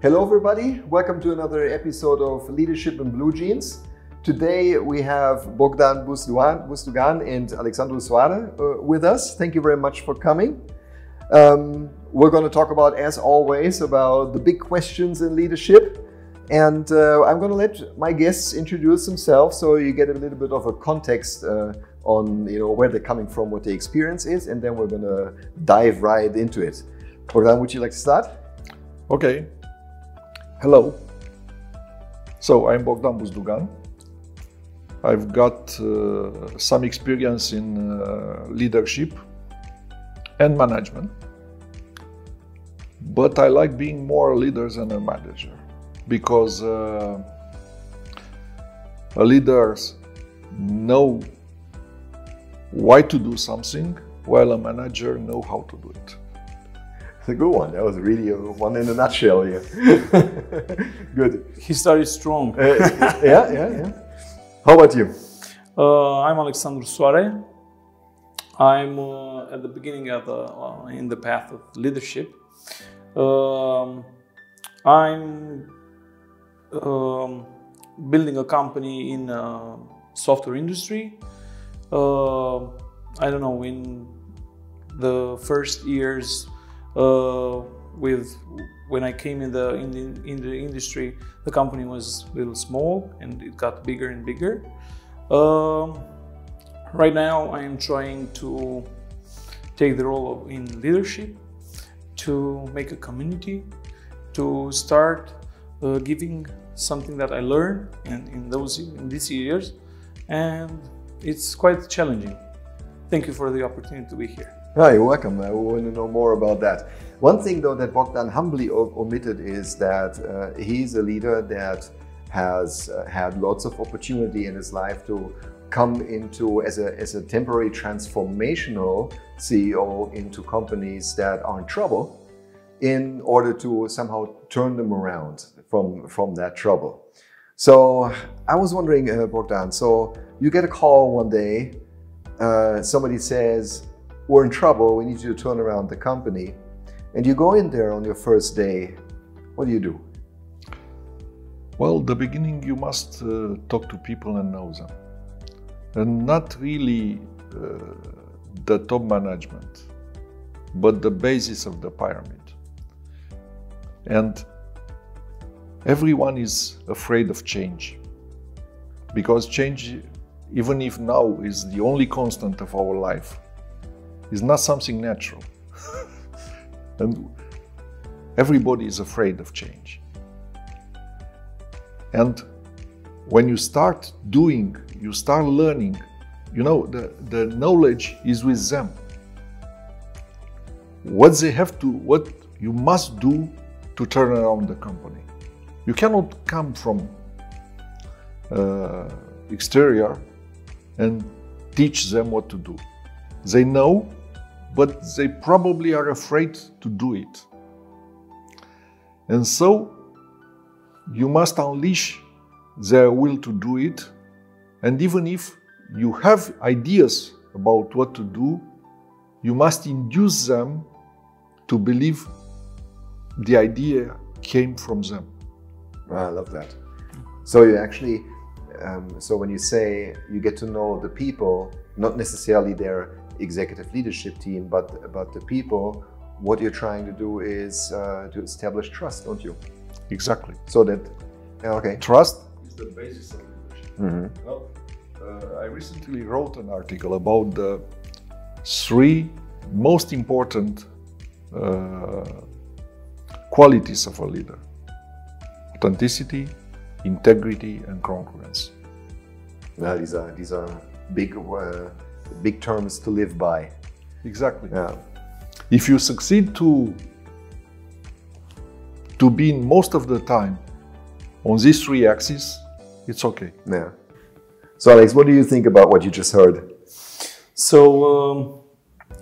Hello everybody, welcome to another episode of Leadership in Blue Jeans. Today we have Bogdan Buzdugan and Alexandru Soare with us. Thank you very much for coming. We're going to talk about, as always, about the big questions in leadership. And I'm going to let my guests introduce themselves so you get a little bit of a context on where they're coming from, what the experience is, and then we're going to dive right into it. Bogdan, would you like to start? Okay. Hello. So I'm Bogdan Buzdugan. I've got some experience in leadership and management, but I like being more a leader than a manager because leaders know why to do something while a manager know how to do it. It's a good one. That was really one in a nutshell here. Good. He started strong. Yeah. How about you? I'm Alexandru Soare. I'm at the beginning of in the path of leadership. I'm building a company in software industry. I don't know, in the first years when I came in the industry, the company was a little small and it got bigger and bigger. Right now I am trying to take the role in leadership, to make a community, to start giving something that I learned in these years, and it's quite challenging. Thank you for the opportunity to be here. Hi, you're welcome. I want to know more about that. One thing though that Bogdan humbly omitted is that he's a leader that has had lots of opportunity in his life to come into as a temporary transformational CEO into companies that are in trouble in order to somehow turn them around from that trouble. So I was wondering, Bogdan, so you get a call one day, somebody says, we're in trouble, we need you to turn around the company. And you go in there on your first day, what do? Well, the beginning you must talk to people and know them. And not really the top management, but the basis of the pyramid. And everyone is afraid of change. Because change, even if now is the only constant of our life, is not something natural. And everybody is afraid of change. And when you start doing, you start learning, the knowledge is with them. What you must do to turn around the company. You cannot come from exterior and teach them what to do. They know, but they probably are afraid to do it. And so you must unleash their will to do it. And even if you have ideas about what to do, you must induce them to believe the idea came from them. I love that. So you actually, so when you say you get to know the people, not necessarily their executive leadership team, but the people, what you're trying to do is to establish trust, don't you? Exactly. So that, okay. Trust is the basis of leadership. Mm-hmm. Well, I recently wrote an article about the 3 most important qualities of a leader: authenticity, integrity, and congruence. Well, these are big terms to live by. Exactly. Yeah. If you succeed to be in most of the time on these 3 axes, it's okay. Yeah. So Alex, what do you think about what you just heard? So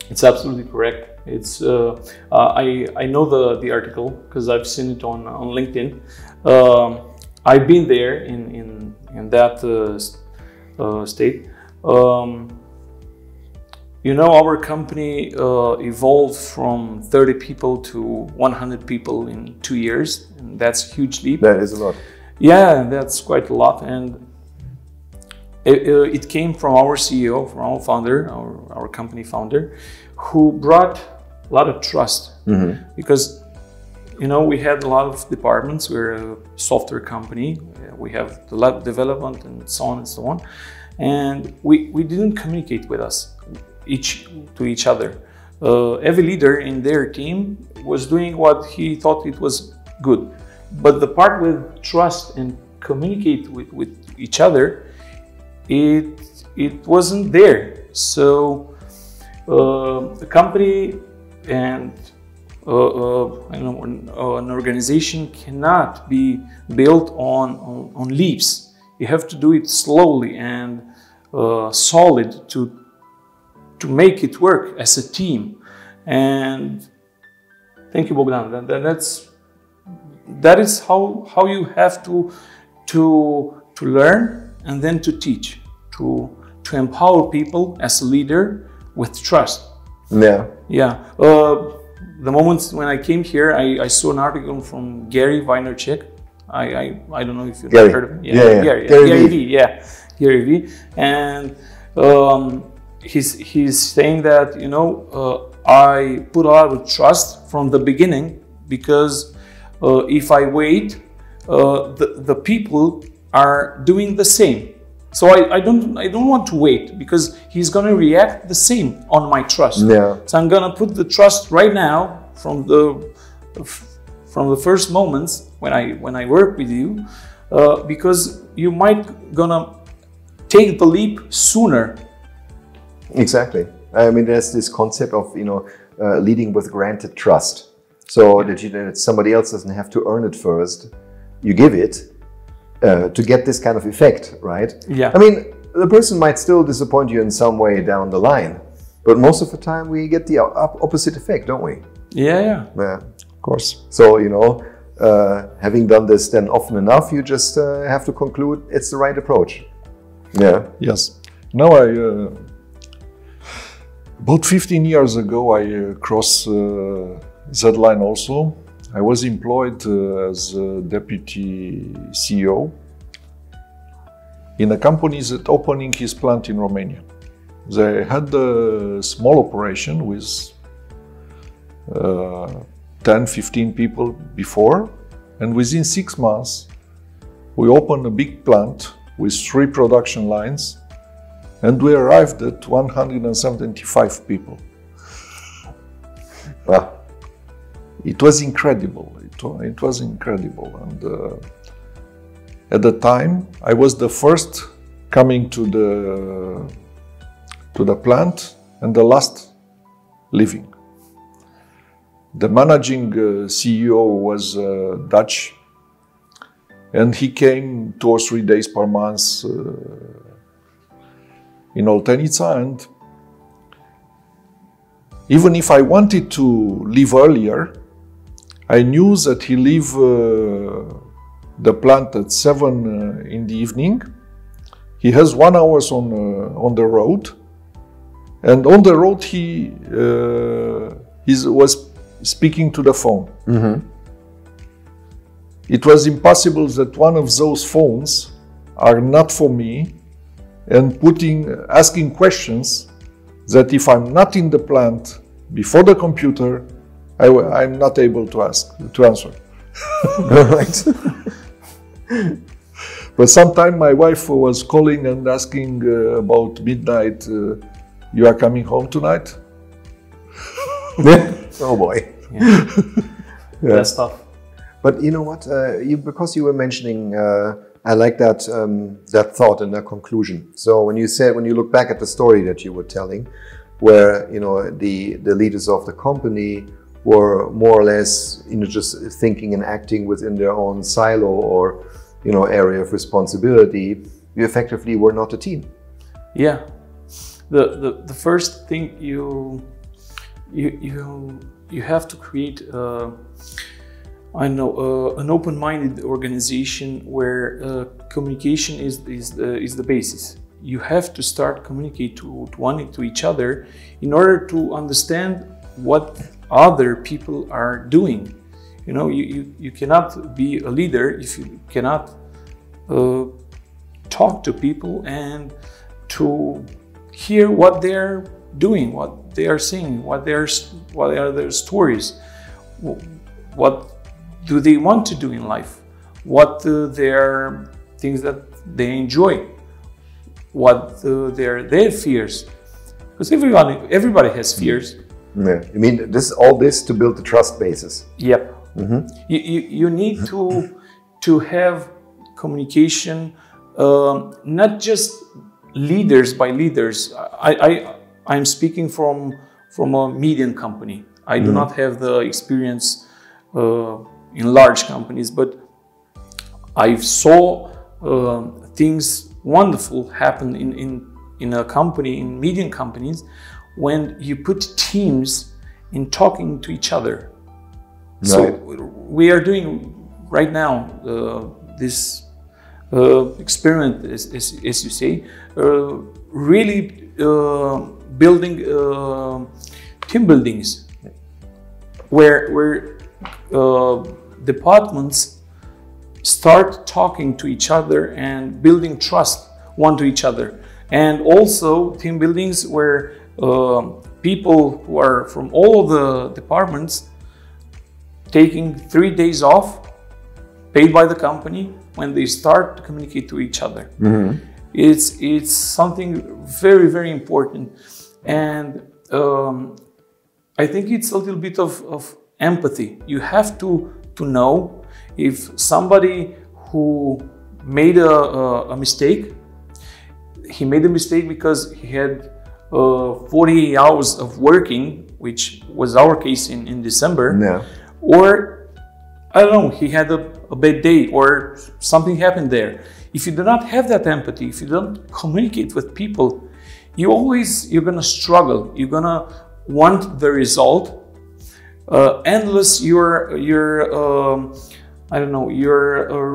it's absolutely correct. It's I know the article because I've seen it on LinkedIn. I've been there in that state. You know, our company evolved from 30 people to 100 people in 2 years, and that's a huge leap. That is a lot. Yeah, that's quite a lot, and it came from our CEO, from our founder, our company founder, who brought a lot of trust. Because, you know, we had a lot of departments. We're a software company. We have the lab development and so on and so on, and we didn't communicate with us to each other. Every leader in their team was doing what he thought it was good, but the part with trust and communicate with each other, it wasn't there. So the company and I know an organization cannot be built on leaps. You have to do it slowly and solid to make it work as a team. And thank you, Bogdan. That is how you have to learn and then to teach, to empower people as a leader with trust. Yeah. Yeah. The moment when I came here, I saw an article from Gary Vaynerchuk. I don't know if you've heard of him. Gary V. Yeah, Gary V. And he's saying that, you know, I put a lot of trust from the beginning, because if I wait, the people are doing the same. So I don't want to wait, because he's gonna react the same on my trust. Yeah. So I'm gonna put the trust right now from the first moments when I work with you, because you might gonna take the leap sooner. Exactly. I mean, there's this concept of, you know, leading with granted trust, so that somebody else doesn't have to earn it first. You give it. To get this kind of effect, right? Yeah. I mean, the person might still disappoint you in some way down the line, but most of the time we get the opposite effect, don't we? Yeah. Yeah, Of course. So, you know, having done this then often enough, you just have to conclude it's the right approach. Yeah. Yes. Now about 15 years ago, I crossed that line also. I was employed as a deputy CEO in a company that opening his plant in Romania. They had a small operation with 10-15 people before, and within 6 months we opened a big plant with 3 production lines, and we arrived at 175 people. Wow. It was incredible. It was incredible, and at the time I was the first coming to the plant and the last leaving. The managing CEO was Dutch, and he came 2 or 3 days per month in Oltenica, and even if I wanted to leave earlier, I knew that he leave the plant at 7 in the evening. He has 1 hour on the road, and on the road he was speaking to the phone. It was impossible that one of those phones are not for me, and asking questions that if I'm not in the plant before the computer, I'm not able to answer. Right. But sometimes my wife was calling and asking about midnight, you are coming home tonight? Oh boy. Yeah. That's tough. But you know what? Because you were mentioning, I like that thought and that conclusion. So when you look back at the story that you were telling, where, you know, the leaders of the company were more or less, you know, just thinking and acting within their own silo or, you know, area of responsibility, you effectively were not a team. Yeah. The first thing you have to create an open-minded organization where communication is the basis. you have to start communicate to each other in order to understand what other people are doing. You know, you cannot be a leader if you cannot talk to people and to hear what they're doing, what they are seeing, what are their stories, what do they want to do in life, what their things that they enjoy, what their fears, because everybody has fears. Yeah, you mean all this to build the trust basis? Yep. Mm-hmm. You need to have communication, not just leaders by leaders. I'm speaking from a medium company. I do not have the experience in large companies, but I saw things wonderful happen in a company, in medium companies, when you put teams in talking to each other. Right. So we are doing right now this experiment, as you say, really building team buildings where departments start talking to each other and building trust one to each other, and also team buildings where people who are from all the departments taking 3 days off paid by the company when they start to communicate to each other. Mm-hmm. It's something very, very important, and I think it's a little bit of empathy. You have to know if somebody who made a mistake, he made a mistake because he had 40 hours of working, which was our case in December. Yeah. Or, I don't know, he had a bad day or something happened there. If you do not have that empathy, if you don't communicate with people, you're gonna struggle. You're gonna want the result, endless your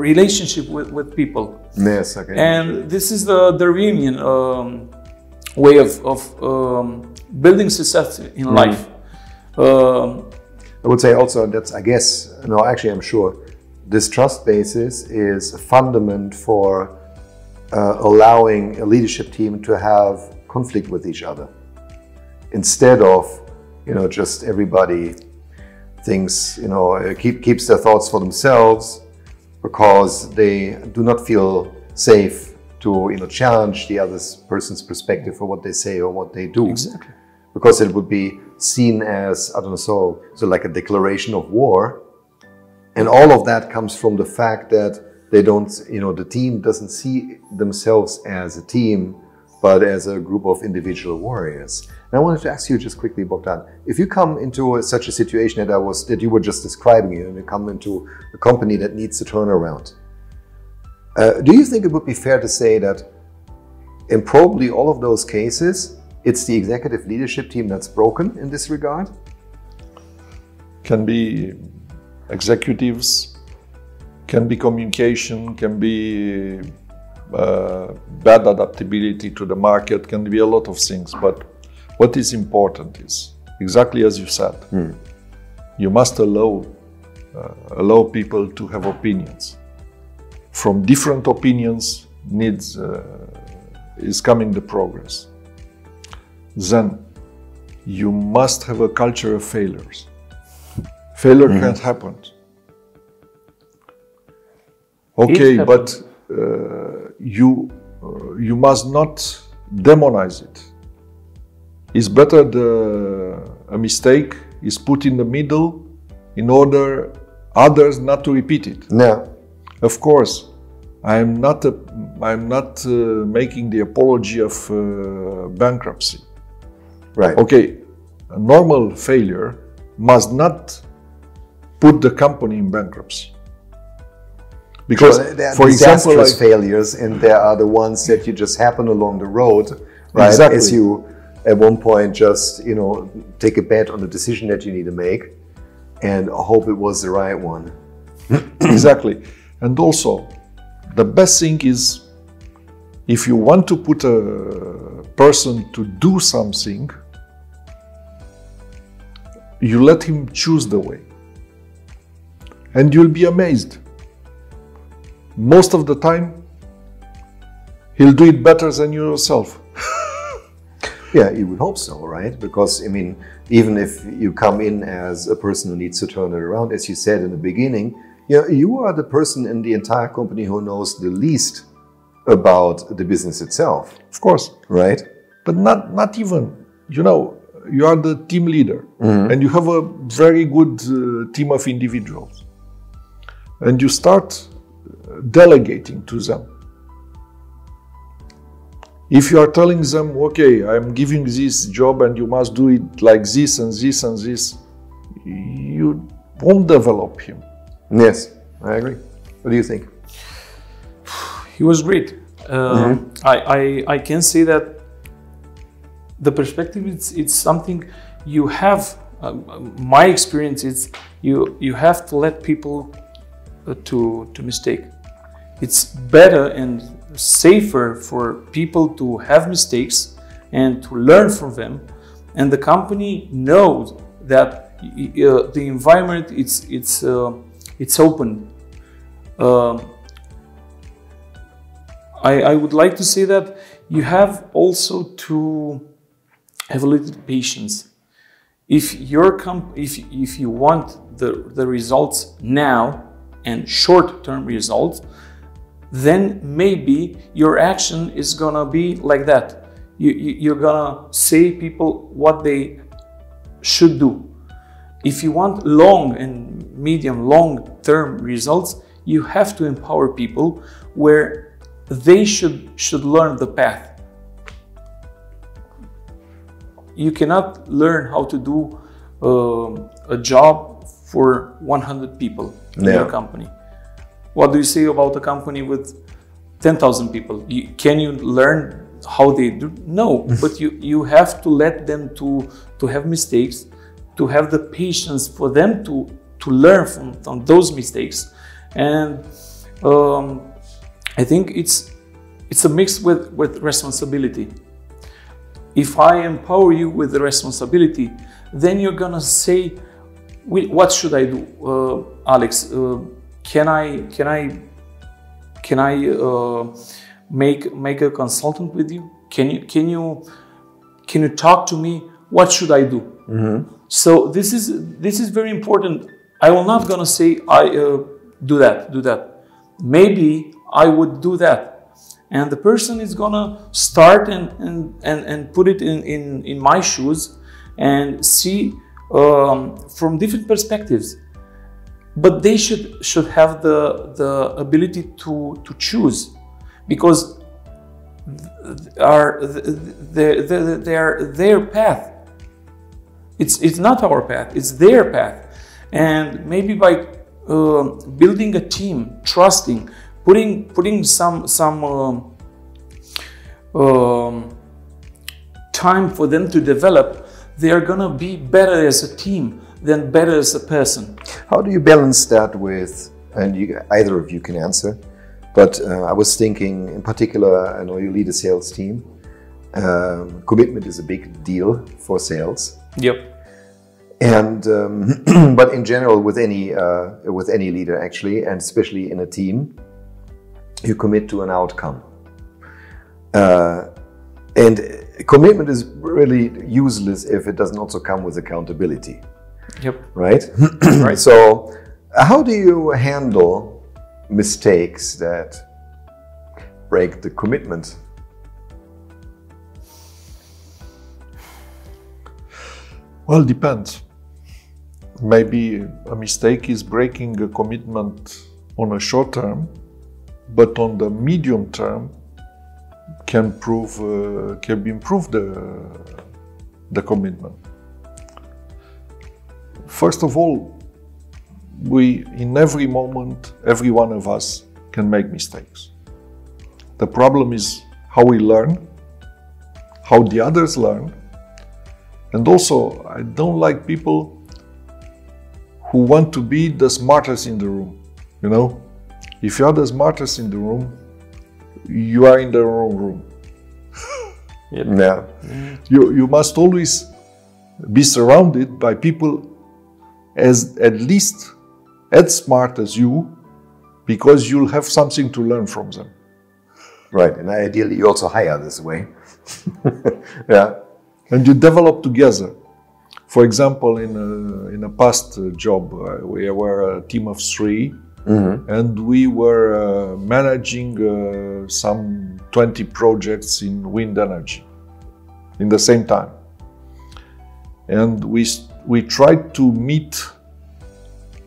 relationship with people. Yes, okay. And this is the Darwinian way of building success in life. I would say also that's, I guess, no, actually I'm sure, this trust basis is a fundament for allowing a leadership team to have conflict with each other. Instead of, just everybody thinks, keeps their thoughts for themselves because they do not feel safe to, challenge the other person's perspective for what they say or what they do. Exactly. Because it would be seen as, I don't know, so like a declaration of war. And all of that comes from the fact that they don't, the team doesn't see themselves as a team, but as a group of individual warriors. And I wanted to ask you just quickly, Bogdan, if you come into such a situation that you were just describing, and you come into a company that needs to turn around, do you think it would be fair to say that in probably all of those cases, it's the executive leadership team that's broken in this regard? Can be executives, can be communication, can be bad adaptability to the market, can be a lot of things. But what is important is, exactly as you said, you must allow people to have opinions. From different opinions is coming the progress. Then you must have a culture of failures. Failure can't happen. Okay, but you must not demonize it. It's better a mistake is put in the middle in order others not to repeat it. No. Of course, I'm not making the apology of bankruptcy. Right. Okay, a normal failure must not put the company in bankruptcy. Because, there are for example, disastrous failures, and there are the ones that you just happen along the road, right? Exactly. As you, at one point, just take a bet on the decision that you need to make, and hope it was the right one. Exactly, and also, the best thing is if you want to put a person to do something, you let him choose the way. And you'll be amazed. Most of the time, he'll do it better than you yourself. Yeah, you would hope so, right? Because, I mean, even if you come in as a person who needs to turn it around, as you said in the beginning, you are the person in the entire company who knows the least about the business itself. Of course. Right? But not even, you are the team leader, and you have a very good team of individuals. And you start delegating to them. If you are telling them, okay, I'm giving this job and you must do it like this and this and this, you won't develop him. Yes, I agree. What do you think? He was great. I can say that the perspective, it's something you have. My experience is you have to let people to mistake. It's better and safer for people to have mistakes and to learn from them, and the company knows that the environment it's open. I would like to say that you have also to have a little patience. If if you want the results now and short-term results, then maybe your action is gonna be like that. You're gonna say people what they should do. If you want long and medium, long-term results, you have to empower people where they should learn the path. You cannot learn how to do a job for 100 people in your company. What do you say about a company with 10,000 people? Can you learn how they do? No, but you have to let them to have mistakes, to have the patience for them to learn from those mistakes. And I think it's a mix with responsibility. If I empower you with the responsibility, then you're gonna say, what should I do, Alex? Can I make a consultant with you? Can you talk to me? What should I do? So this is very important. I will not gonna say do that. Maybe I would do that, and the person is gonna start and put it in my shoes and see from different perspectives. But they should have the ability to choose, because they are their path. It's not our path, it's their path. And maybe by building a team, trusting, putting some time for them to develop, they are gonna be better as a team than better as a person. How do you balance that with, and either of you can answer, but I was thinking in particular, I know you lead a sales team. Commitment is a big deal for sales. Yep. And but in general, with any leader actually, and especially in a team, you commit to an outcome. And commitment is really useless if it doesn't also come with accountability. Yep. Right? Right. So how do you handle mistakes that break the commitment? Well, depends. Maybe a mistake is breaking a commitment on a short term, but on the medium term can improve the commitment. First of all, in every moment, every one of us can make mistakes. The problem is how we learn, how the others learn, and also I don't like people who want to be the smartest in the room. You know, if you are the smartest in the room, you are in the wrong room. Yep. Yeah. You must always be surrounded by people as at least as smart as you, because you'll have something to learn from them. Right, and ideally you also hire this way. Yeah. And you develop together. For example, in a past job, we were a team of 3, and we were managing some 20 projects in wind energy in the same time. And we tried to meet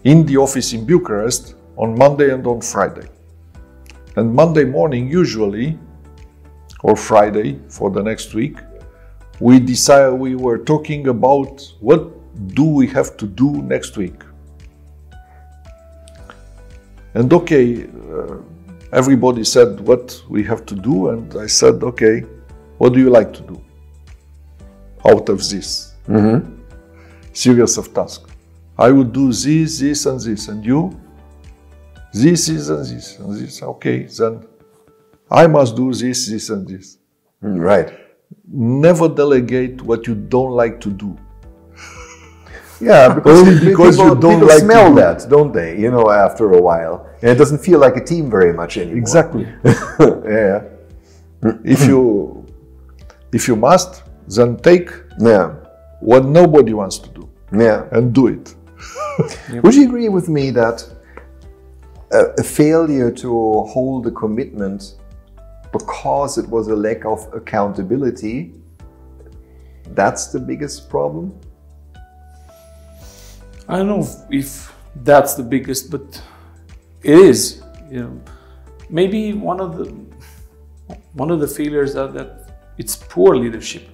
in the office in Bucharest on Monday and on Friday. And Monday morning usually, or Friday for the next week, we were talking about what do we have to do next week. And okay, everybody said what we have to do, and I said, okay, what do you like to do out of this series of tasks? I would do this, this, and this, and you? This is and this and this. Okay, then I must do this, this, and this. Right. Never delegate what you don't like to do. Yeah, because because people, you don't people like to smell do that, don't they? You know, after a while, and it doesn't feel like a team very much anymore. Exactly. Yeah. If you must, then take what nobody wants to do and do it. Would you agree with me that a failure to hold a commitment because it was a lack of accountability, that's the biggest problem? I don't know if that's the biggest, but it is. You know, maybe one of the failures that it's poor leadership.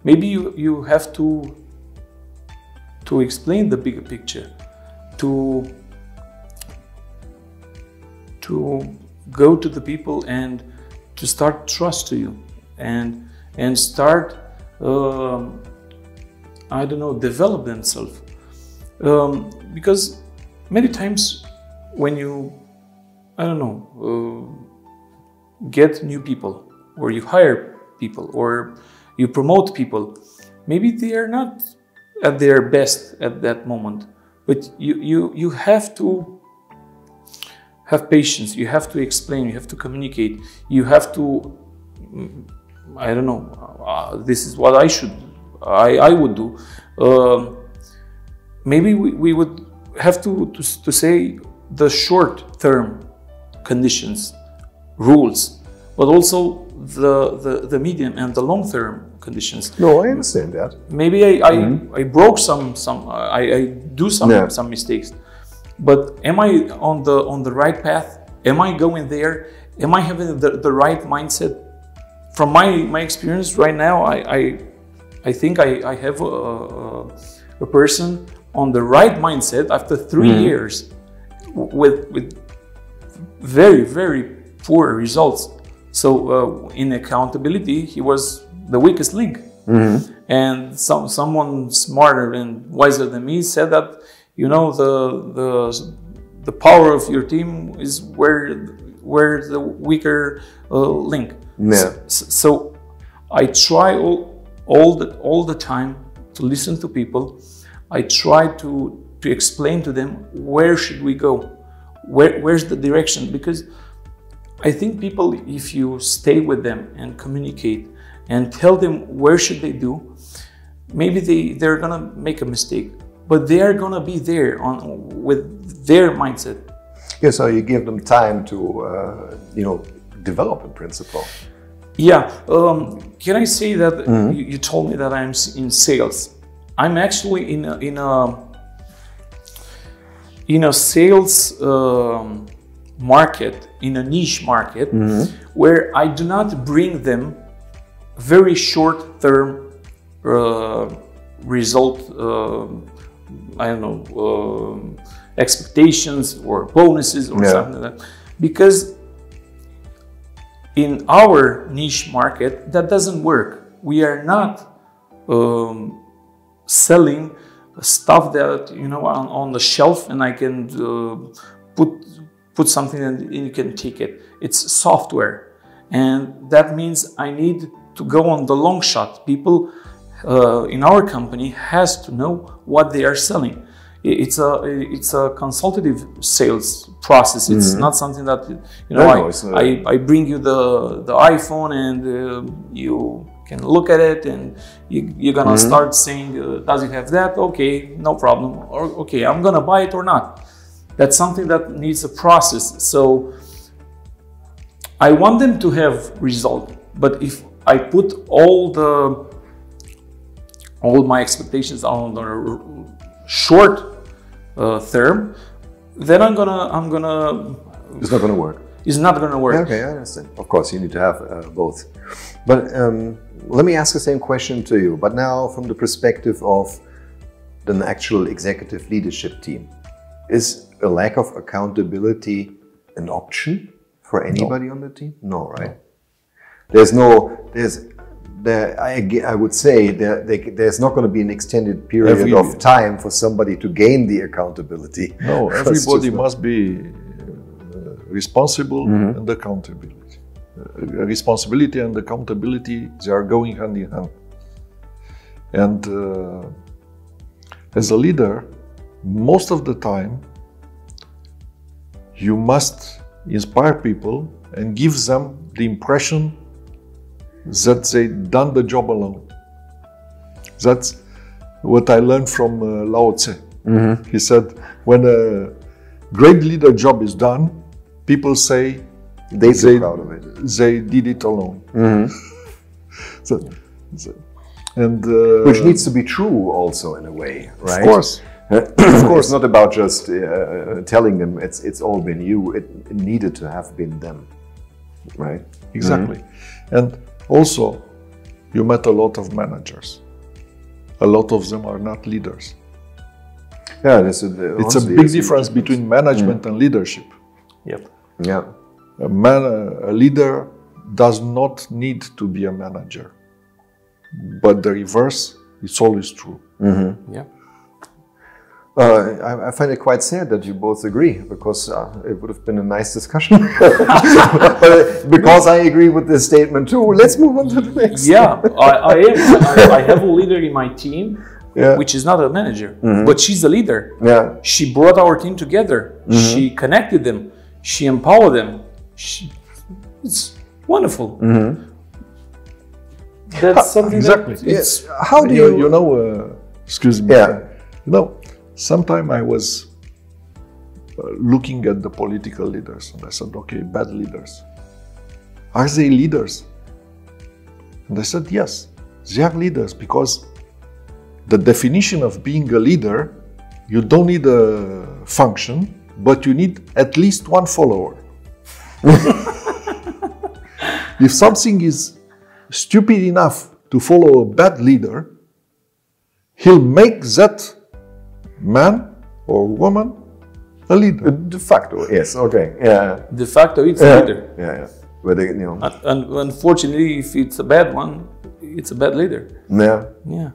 Maybe you have to explain the bigger picture, to go to the people and to start trust to you, and start I don't know, develop themselves. Because many times when you, I don't know, get new people, or you hire people, or you promote people, maybe they are not at their best at that moment, but you have to have patience, you have to explain, you have to communicate, you have to, I don't know, this is what I would do. Maybe we would have to say the short-term conditions, rules, but also the medium and the long-term conditions. No, I understand that. Maybe I broke I do some mistakes, but am I on the right path? Am I going there? Am I having the right mindset? From my experience right now, I think I have a person on the right mindset after 3 years with very, very poor results. So in accountability, he was the weakest link. And someone smarter and wiser than me said that, you know, the power of your team is where the weaker link. So I try all the time to listen to people. I try to explain to them where should we go, where's the direction, because I think people, if you stay with them and communicate and tell them where should they do, maybe they're gonna make a mistake, but they are gonna be there with their mindset. Yeah, so you give them time to you know, develop in principle. Yeah, can I say that you told me that I'm in sales? I'm actually in a sales market, in a niche market, where I do not bring them very short-term result, I don't know, expectations or bonuses or something like that, because in our niche market that doesn't work. We are not selling stuff that, you know, on the shelf and I can put something and you can take it. It's software. And that means I need to go on the long shot. People in our company has to know what they are selling. It's a consultative sales process. It's not something that I bring you the iPhone and you can look at it and you're gonna start saying, does it have that? Okay, no problem. Or okay, I'm gonna buy it or not. That's something that needs a process. So I want them to have result, but if I put all my expectations on the short term, then I'm gonna. It's not gonna work. It's not gonna work. Okay, I understand. Of course, you need to have both. But let me ask the same question to you, but now from the perspective of an actual executive leadership team. Is a lack of accountability an option for anybody on the team? No, right? I would say there's not going to be an extended period of time for somebody to gain the accountability. No, everybody must be responsible and accountability. Responsibility and accountability, they are going hand in hand. And as a leader, most of the time, you must inspire people and give them the impression that they done the job alone. That's what I learned from Lao Tse. He said, when a great leader job is done, people say they proud of it. They did it alone. Which needs to be true also in a way, right? Of course. Of course, it's not about just telling them it's all been you. It needed to have been them, right? Exactly. And also, you met a lot of managers. A lot of them are not leaders. Yeah, it's a big difference between management and leadership. Yep. Yeah. A leader does not need to be a manager, but the reverse is always true. Yeah. I find it quite sad that you both agree, because it would have been a nice discussion. But because I agree with this statement too, let's move on to the next. Yeah, I have a leader in my team, which is not a manager, but she's a leader. Yeah. She brought our team together. She connected them. She empowered them. It's wonderful. That's something exactly. How do you? You know? Excuse me. Yeah. You know. Sometime I was looking at the political leaders and I said, okay, bad leaders. Are they leaders? And I said, yes, they are leaders, because the definition of being a leader, you don't need a function, but you need at least one follower. If something is stupid enough to follow a bad leader, he'll make that man or woman a leader. De facto, yes, okay, yeah. De facto, it's a leader. Yeah. But and unfortunately, if it's a bad one, it's a bad leader. Yeah. Yeah.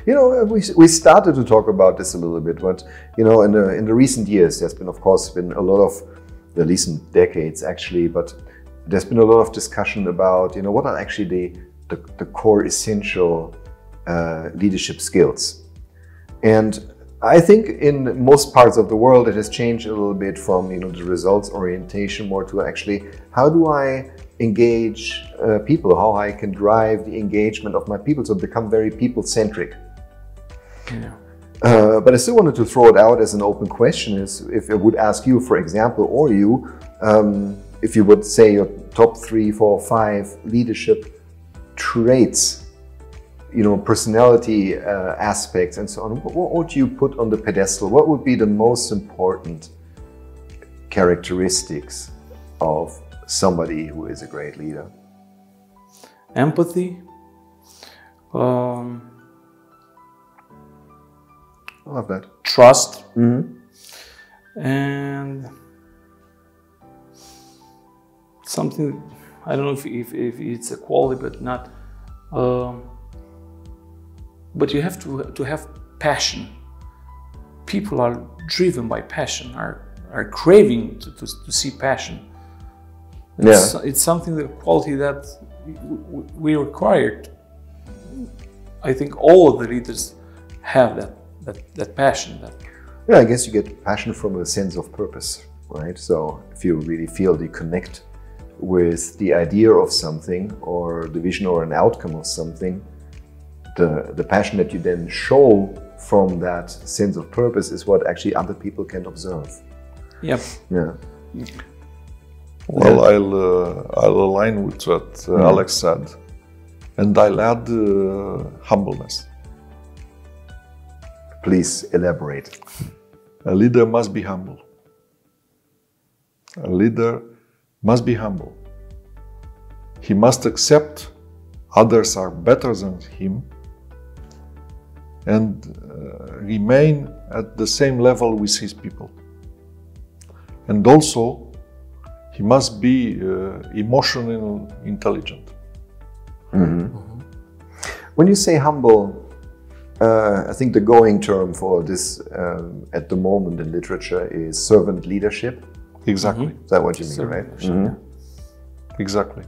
You know, we started to talk about this a little bit, but you know, in the recent years, there's been, of course, a lot of the recent decades actually, but there's been a lot of discussion about, you know, what are actually the core essential leadership skills. And I think in most parts of the world it has changed a little bit from, you know, the results orientation more to actually how do I engage people, how I can drive the engagement of my people to become very people-centric. Yeah. But I still wanted to throw it out as an open question, is if I would ask you, for example, or you, if you would say your top 3, 4, 5 leadership traits, you know, personality aspects and so on, what would you put on the pedestal? What would be the most important characteristics of somebody who is a great leader? Empathy. I love that. Trust. And something, I don't know if it's a quality, but not. But you have to have passion. People are driven by passion, are craving to see passion. It's something, the quality that we required. I think all of the leaders have that passion. Yeah, I guess you get passion from a sense of purpose, right? So if you really feel you connect with the idea of something or the vision or an outcome of something, the passion that you then show from that sense of purpose is what actually other people can observe. Yep. Yeah. Well, I'll align with what Alex said, and I'll add humbleness. Please elaborate. A leader must be humble. A leader must be humble. He must accept others are better than him and remain at the same level with his people. And also, he must be emotionally intelligent. When you say humble, I think the going term for this at the moment in literature is servant leadership. Exactly. Is that what you mean, right? Yeah. Exactly.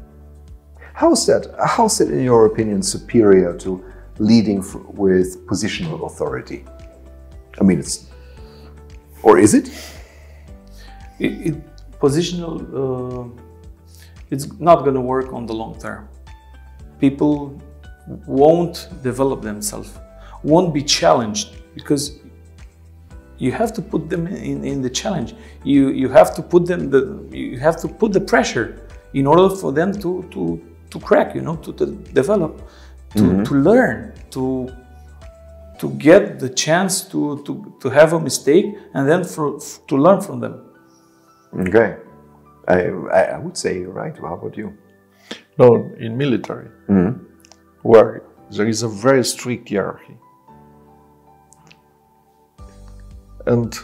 How's that, in your opinion, superior to leading with positional authority? I mean, or is it? Positional, it's not going to work on the long term. People won't develop themselves, won't be challenged, because you have to put them in the challenge. You have to put them you have to put the pressure in order for them to crack, to develop, to learn, to get the chance to have a mistake and then to learn from them. Okay, I would say you're right. How about you? No, in military, where there is a very strict hierarchy, and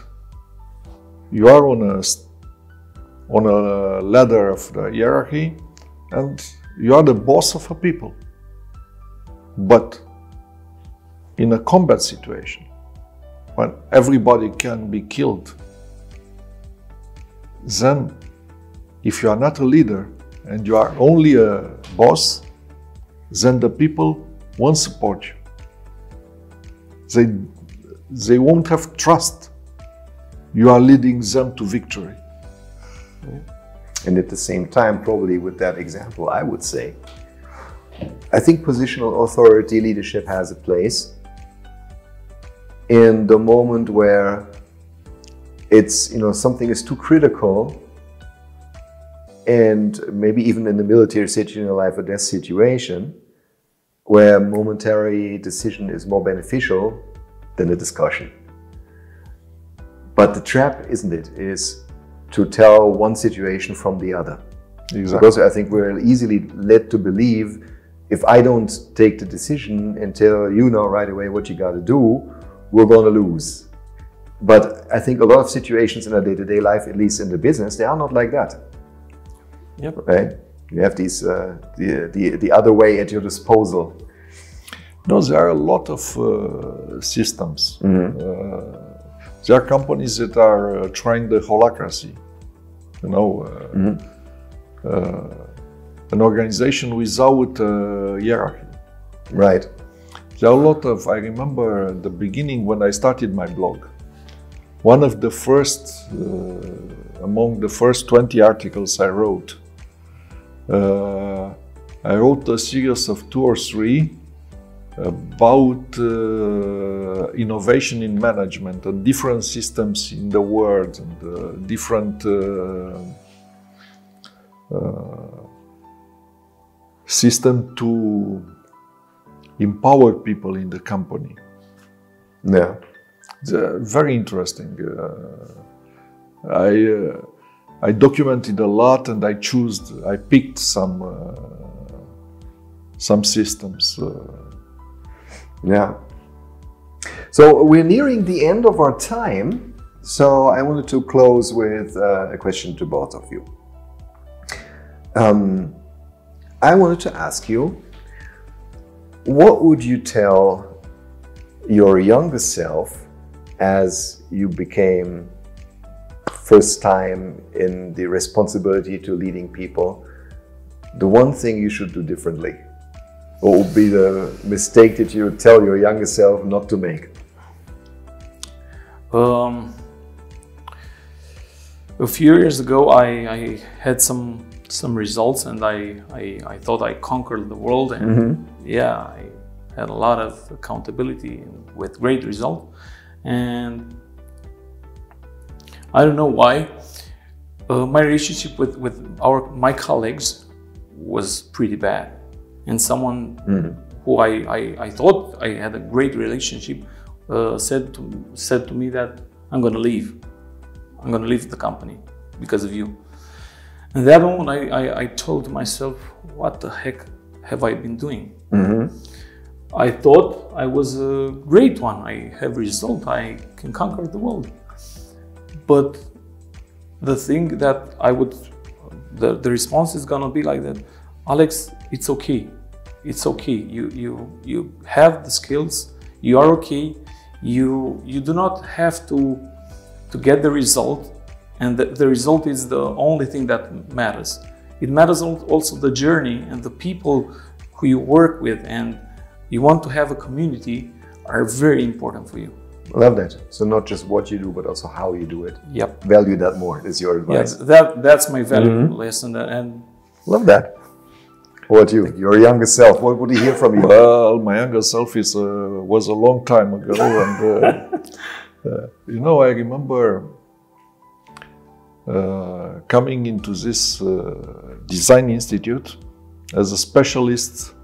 you are on a ladder of the hierarchy, and you are the boss of a people. But in a combat situation, when everybody can be killed, then if you are not a leader and you are only a boss, then the people won't support you. They won't have trust. You are leading them to victory. And at the same time, probably with that example, I would say, I think positional authority leadership has a place in the moment where it's, something is too critical, and maybe even in the military situation, a life or death situation, where momentary decision is more beneficial than a discussion. But the trap, isn't it, is to tell one situation from the other. Exactly. Because I think we're easily led to believe, if I don't take the decision and tell you know right away what you got to do, we're going to lose. But I think a lot of situations in our day-to-day life, at least in the business, they are not like that. Yep. Right? You have these the other way at your disposal. No, there are a lot of systems. There are companies that are trying the holacracy. An organization without hierarchy. Right. There are a lot of, I remember the beginning when I started my blog, one of the first, among the first 20 articles I wrote a series of 2 or 3 about innovation in management and different systems in the world and different system to empower people in the company. Yeah. It's very interesting. I documented a lot, and I picked some systems. Yeah. So we're nearing the end of our time. So I wanted to close with a question to both of you. I wanted to ask you, what would you tell your younger self as you became first time in the responsibility to leading people, the one thing you should do differently? What would be the mistake that you would tell your younger self not to make? A few years ago, I had some results, and I thought I conquered the world, and yeah, I had a lot of accountability with great result. And I don't know why my relationship with my colleagues was pretty bad. And someone who I thought I had a great relationship said to me that I'm going to leave. I'm going to leave the company because of you. And that moment I told myself, what the heck have I been doing? I thought I was a great one. I have result. I can conquer the world. But the thing that the response is going to be like that, Alex, it's okay. It's okay. You have the skills. You are okay. You do not have to get the result, and the result is the only thing that matters. It matters also the journey, and the people who you work with and you want to have a community are very important for you. Love that. So not just what you do, but also how you do it. Yep. Value that more is your advice. Yeah, that's my value lesson. And love that. What about you? Your younger self, what would he hear from you? Well, my younger self was a long time ago, and you know, I remember coming into this design institute as a specialist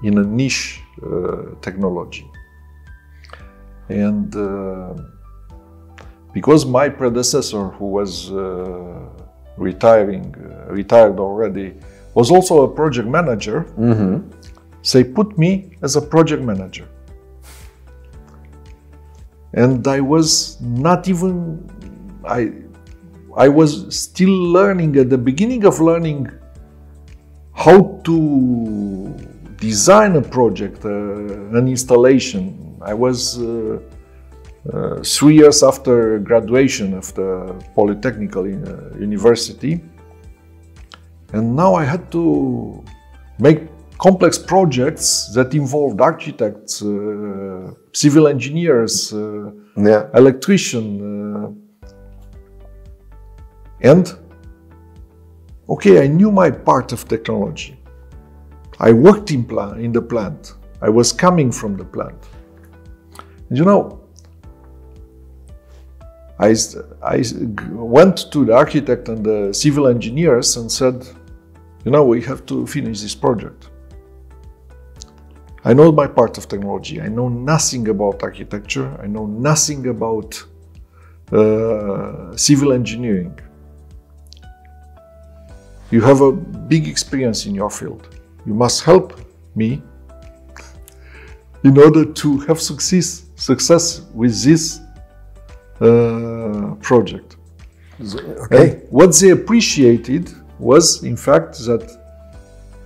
in a niche technology. And because my predecessor, who was retired already, was also a project manager, they put me as a project manager. And I was not even, I was still learning, at the beginning of learning how to design a project, an installation. I was 3 years after graduation of the Polytechnical University. And now I had to make complex projects that involved architects, civil engineers, electrician. And, okay, I knew my part of technology. I worked in the plant. I was coming from the plant. And you know, I went to the architect and the civil engineers and said, you know, we have to finish this project. I know my part of technology. I know nothing about architecture. I know nothing about civil engineering. You have a big experience in your field. You must help me in order to have success with this project. Okay. And what they appreciated was, in fact, that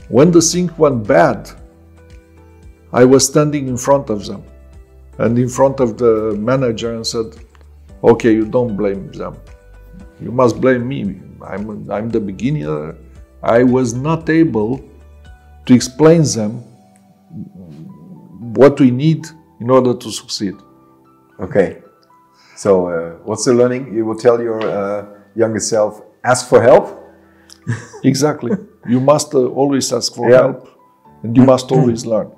when the thing went bad, I was standing in front of them and in front of the manager and said, okay, you don't blame them. You must blame me. I'm the beginner. I was not able to explain them what we need in order to succeed. Okay. So what's the learning? You will tell your younger self, ask for help? Exactly. You must always ask for help, and you must always learn.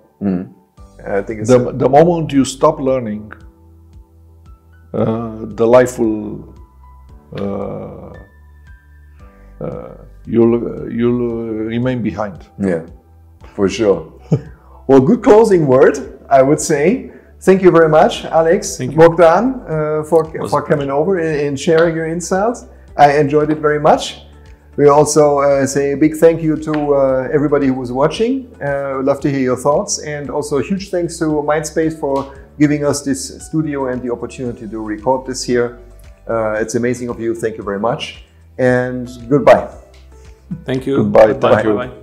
I think it's the moment you stop learning, the life will you'll remain behind. Yeah, for sure. Well, good closing word, I would say. Thank you very much, Alex, Bogdan, for coming over and sharing your insights. I enjoyed it very much. We also say a big thank you to everybody who was watching. We'd love to hear your thoughts, and also a huge thanks to Mindspace for giving us this studio and the opportunity to record this here. It's amazing of you. Thank you very much, and goodbye. Thank you. Goodbye. Bye. Thank you. Bye.